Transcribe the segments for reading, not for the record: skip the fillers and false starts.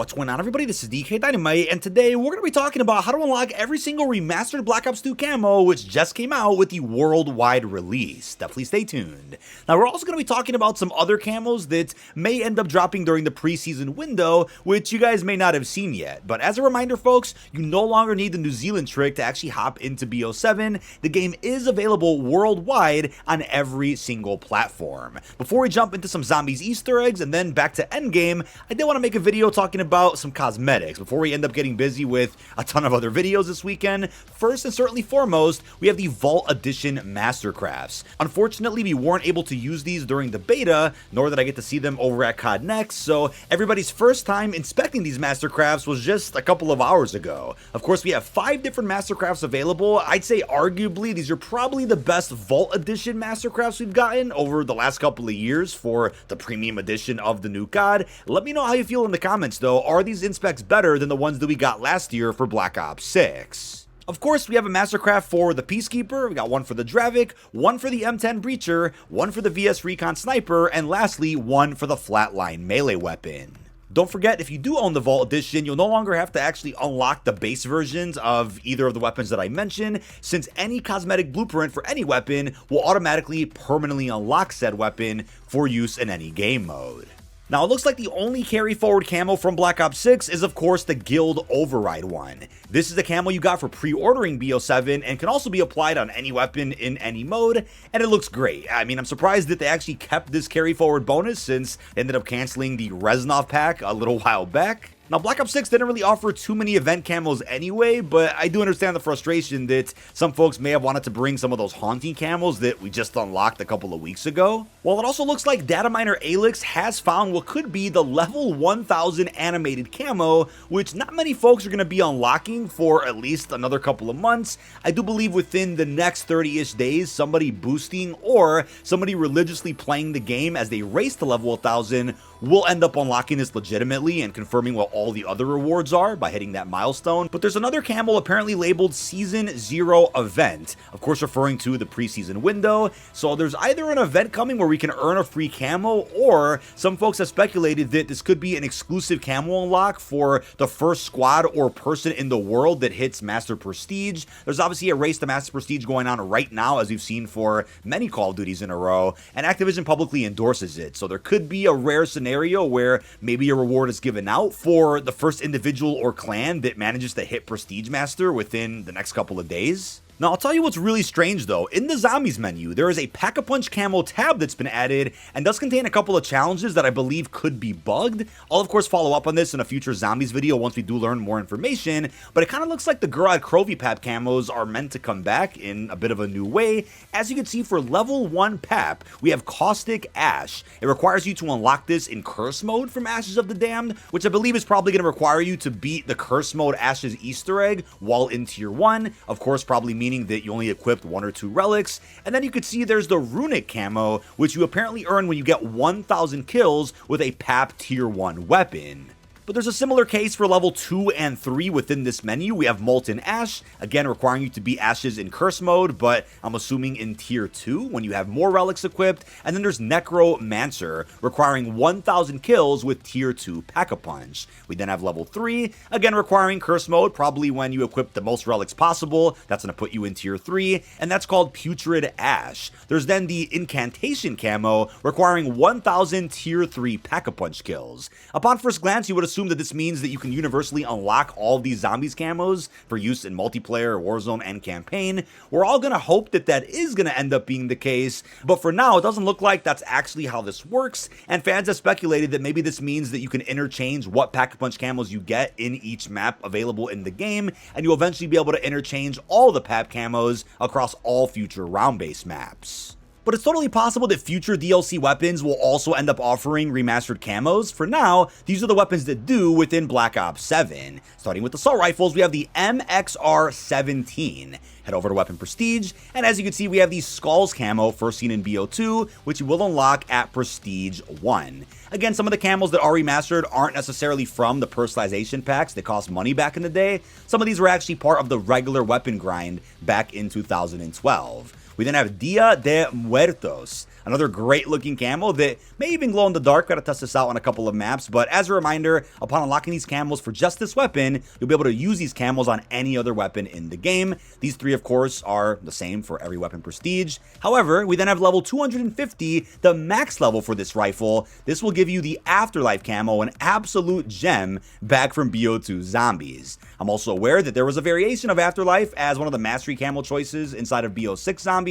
What's going on, everybody? This is dkdynamite, and today we're going to be talking about how to unlock every single remastered Black Ops 2 camo, which just came out with the worldwide release. Definitely stay tuned. Now, we're also going to be talking about some other camos that may end up dropping during the preseason window, which you guys may not have seen yet. But as a reminder, folks, you no longer need the New Zealand trick to actually hop into BO7. The game is available worldwide on every single platform. Before we jump into some zombies Easter eggs and then back to endgame, I did want to make a video talking about some cosmetics before we end up getting busy with a ton of other videos this weekend. First and certainly foremost, we have the Vault Edition Mastercrafts. Unfortunately, we weren't able to use these during the beta, nor did I get to see them over at COD Next, so everybody's first time inspecting these Mastercrafts was just a couple of hours ago. Of course, we have 5 different Mastercrafts available. I'd say arguably these are probably the best Vault Edition Mastercrafts we've gotten over the last couple of years for the premium edition of the new COD. Let me know how you feel in the comments though. Are these inspects better than the ones that we got last year for Black Ops 6? Of course, we have a Mastercraft for the Peacekeeper, we got one for the Dravik, one for the M10 Breacher, one for the VS Recon Sniper, and lastly, one for the Flatline melee weapon. Don't forget, if you do own the Vault Edition, you'll no longer have to actually unlock the base versions of either of the weapons that I mentioned, since any cosmetic blueprint for any weapon will automatically permanently unlock said weapon for use in any game mode. Now, it looks like the only carry forward camo from Black Ops 6 is of course the Guild Override one. This is the camo you got for pre-ordering BO7 and can also be applied on any weapon in any mode, and it looks great. I mean, I'm surprised that they actually kept this carry forward bonus since they ended up canceling the Reznov pack a little while back. Now, Black Ops 6 didn't really offer too many event camos anyway, but I do understand the frustration that some folks may have wanted to bring some of those haunting camos that we just unlocked a couple of weeks ago. While it also looks like data miner Alix has found what could be the level 1000 animated camo, which not many folks are going to be unlocking for at least another couple of months, I do believe within the next 30-ish days, somebody boosting or somebody religiously playing the game as they race to level 1000 will end up unlocking this legitimately and confirming what all the other rewards are by hitting that milestone. But there's another camo apparently labeled Season 0 Event, of course referring to the preseason window. So there's either an event coming where we can earn a free camo, or some folks have speculated that this could be an exclusive camo unlock for the first squad or person in the world that hits Master Prestige. There's obviously a race to Master Prestige going on right now, as we've seen for many Call of Duties in a row, and Activision publicly endorses it. So there could be a rare scenario where maybe a reward is given out for the first individual or clan that manages to hit Prestige Master within the next couple of days. Now, I'll tell you what's really strange though. In the zombies menu, there is a Pack-a-Punch camo tab that's been added and does contain a couple of challenges that I believe could be bugged. I'll of course follow up on this in a future zombies video once we do learn more information, but it kind of looks like the Gurad Krovi Pap camos are meant to come back in a bit of a new way. As you can see, for level 1 Pap, we have Caustic Ash. It requires you to unlock this in Curse mode from Ashes of the Damned, which I believe is probably going to require you to beat the Curse mode Ashes Easter egg while in tier 1. Of course, probably meaning that you only equipped 1 or 2 relics. And then you could see there's the Runic camo, which you apparently earn when you get 1000 kills with a PAP tier 1 weapon. But there's a similar case for level 2 and 3 within this menu. We have Molten Ash, again requiring you to beat Ashes in Curse mode, but I'm assuming in tier 2 when you have more relics equipped. And then there's Necromancer, requiring 1000 kills with tier 2 Pack-a-Punch. We then have level 3, again requiring Curse mode, probably when you equip the most relics possible. That's going to put you in tier 3, and that's called Putrid Ash. There's then the Incantation camo, requiring 1000 tier 3 Pack-a-Punch kills. Upon first glance, you would assume that this means that you can universally unlock all of these zombies camos for use in multiplayer, Warzone, and campaign. We're all going to hope that that is going to end up being the case, but for now it doesn't look like that's actually how this works, and fans have speculated that maybe this means that you can interchange what Pack-a-Punch camos you get in each map available in the game, and you'll eventually be able to interchange all the PAP camos across all future round-based maps. But it's totally possible that future DLC weapons will also end up offering remastered camos. For now, these are the weapons that do within Black Ops 7. Starting with assault rifles, we have the MXR-17. Head over to Weapon Prestige, and as you can see, we have the Skulls camo, first seen in BO2, which you will unlock at Prestige 1. Again, some of the camos that are remastered aren't necessarily from the personalization packs that cost money back in the day. Some of these were actually part of the regular weapon grind back in 2012. We then have Dia de Muertos, another great looking camo that may even glow in the dark. Gotta test this out on a couple of maps, but as a reminder, upon unlocking these camos for just this weapon, you'll be able to use these camos on any other weapon in the game. These three, of course, are the same for every weapon prestige. However, we then have level 250, the max level for this rifle. This will give you the Afterlife camo, an absolute gem back from BO2 Zombies. I'm also aware that there was a variation of Afterlife as one of the mastery camo choices inside of BO6 Zombies.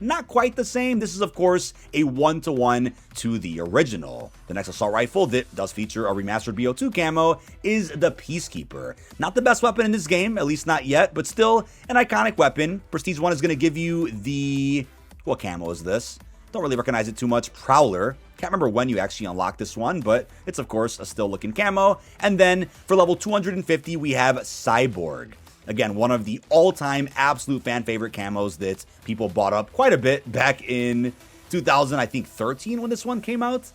Not quite the same. This is, of course, a 1-to-1 to the original. The next assault rifle that does feature a remastered BO2 camo is the Peacekeeper. Not the best weapon in this game, at least not yet, but still an iconic weapon. Prestige 1 is going to give you the... what camo is this? Don't really recognize it too much. Prowler. Can't remember when you actually unlock this one, but it's, of course, a still looking camo. And then for level 250, we have Cyborg. Again, one of the all-time absolute fan favorite camos that people bought up quite a bit back in 2013 when this one came out.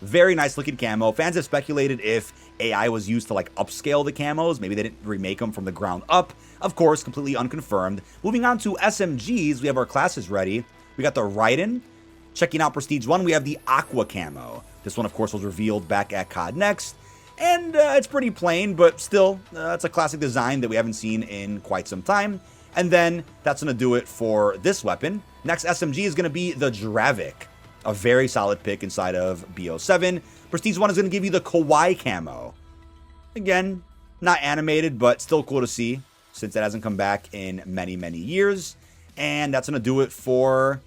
Very nice looking camo. Fans have speculated if AI was used to like upscale the camos. Maybe they didn't remake them from the ground up. Of course, completely unconfirmed. Moving on to SMGs, we have our classes ready. We got the Raiden. Checking out Prestige 1, we have the Aqua camo. This one, of course, was revealed back at COD Next. And it's pretty plain, but still, it's a classic design that we haven't seen in quite some time. And then that's going to do it for this weapon. Next SMG is going to be the Dravik, a very solid pick inside of BO7. Prestige 1 is going to give you the Kawaii camo. Again, not animated, but still cool to see since it hasn't come back in many, many years. And that's going to do it for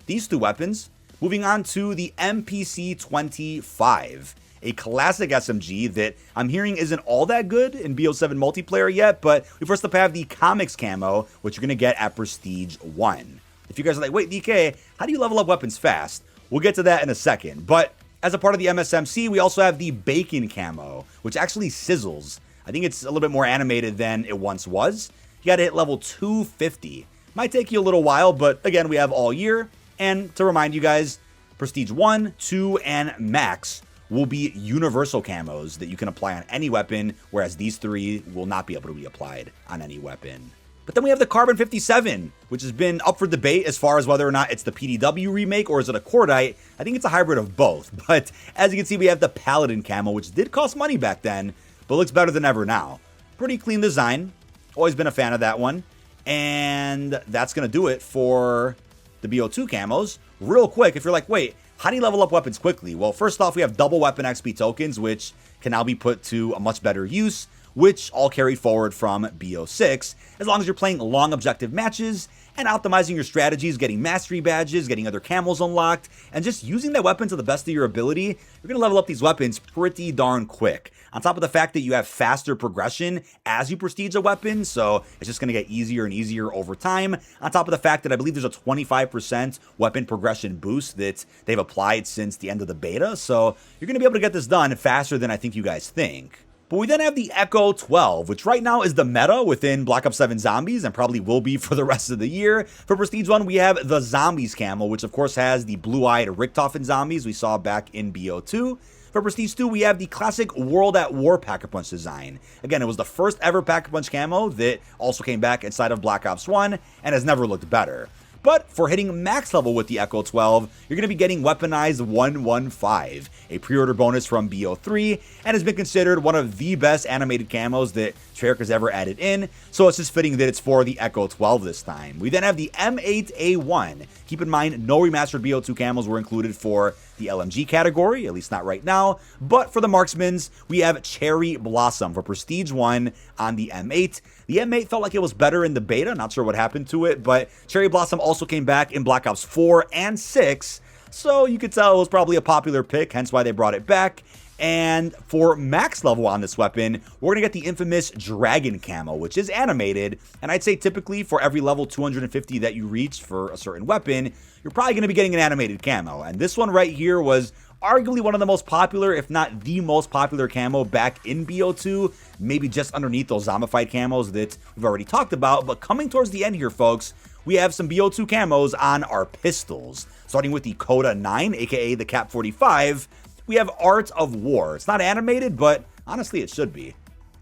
these two weapons. Moving on to the MPC-25. A classic SMG that I'm hearing isn't all that good in BO7 multiplayer yet, but we first up have the Comics camo, which you're going to get at Prestige 1. If you guys are like, wait, DK, how do you level up weapons fast? We'll get to that in a second. But as a part of the MSMC, we also have the Bacon camo, which actually sizzles. I think it's a little bit more animated than it once was. You got to hit level 250. Might take you a little while, but again, we have all year. And to remind you guys, Prestige 1, 2, and Max will be universal camos that you can apply on any weapon, whereas these three will not be able to be applied on any weapon. But then we have the Carbon 57, which has been up for debate as far as whether or not it's the PDW remake or is it a Cordite. I think it's a hybrid of both. But as you can see, we have the Paladin camo, which did cost money back then, but looks better than ever now. Pretty clean design. Always been a fan of that one. And that's going to do it for the BO2 camos. Real quick, if you're like, wait, how do you level up weapons quickly? Well, first off, we have double weapon XP tokens, which can now be put to a much better use, which all carried forward from BO6, as long as you're playing long objective matches and optimizing your strategies, getting mastery badges, getting other camos unlocked, and just using that weapon to the best of your ability. You're going to level up these weapons pretty darn quick. On top of the fact that you have faster progression as you prestige a weapon, so it's just going to get easier and easier over time. On top of the fact that I believe there's a 25% weapon progression boost that they've applied since the end of the beta, so you're going to be able to get this done faster than I think you guys think. But we then have the Echo 12, which right now is the meta within Black Ops 7 Zombies and probably will be for the rest of the year. For Prestige 1, we have the Zombies camo, which of course has the blue-eyed Richtofen zombies we saw back in BO2. For Prestige 2, we have the classic World at War Pack-a-Punch design. Again, it was the first ever Pack-a-Punch camo that also came back inside of Black Ops 1 and has never looked better. But for hitting max level with the Echo 12, you're going to be getting Weaponized 115, a pre-order bonus from BO3, and has been considered one of the best animated camos that Treyarch has ever added in, so it's just fitting that it's for the Echo 12 this time. We then have the M8A1. Keep in mind, no remastered BO2 camos were included for the LMG category, at least not right now, but for the Marksmans, we have Cherry Blossom for Prestige 1 on the M8. The M8 felt like it was better in the beta, not sure what happened to it, but Cherry Blossom also came back in Black Ops 4 and 6, so you could tell it was probably a popular pick, hence why they brought it back. And for max level on this weapon, we're going to get the infamous Dragon camo, which is animated, and I'd say typically for every level 250 that you reach for a certain weapon, you're probably going to be getting an animated camo, and this one right here was arguably one of the most popular, if not the most popular camo back in BO2, maybe just underneath those zombified camos that we've already talked about. But coming towards the end here, folks, we have some BO2 camos on our pistols. Starting with the Coda 9, aka the Cap 45, we have Art of War. It's not animated, but honestly, it should be.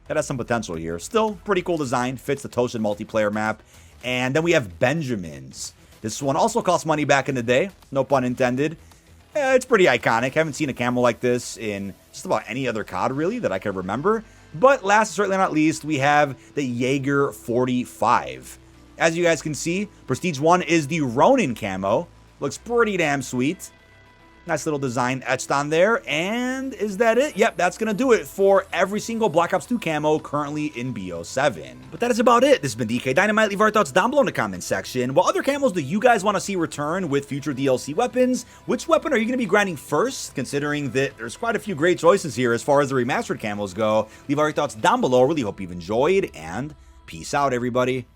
That has some potential here. Still, pretty cool design, fits the Toshin multiplayer map. And then we have Benjamins. This one also cost money back in the day, no pun intended. It's pretty iconic. Haven't seen a camo like this in just about any other COD, really, that I can remember. But last, certainly not least, we have the Jaeger 45. As you guys can see, Prestige 1 is the Ronin camo. Looks pretty damn sweet. Nice little design etched on there. And is that it? Yep, that's going to do it for every single Black Ops 2 camo currently in BO7. But that is about it. This has been dkdynamite. Leave our thoughts down below in the comment section. What other camos do you guys want to see return with future DLC weapons? Which weapon are you going to be grinding first, considering that there's quite a few great choices here as far as the remastered camos go? Leave our thoughts down below. Really hope you've enjoyed, and peace out, everybody.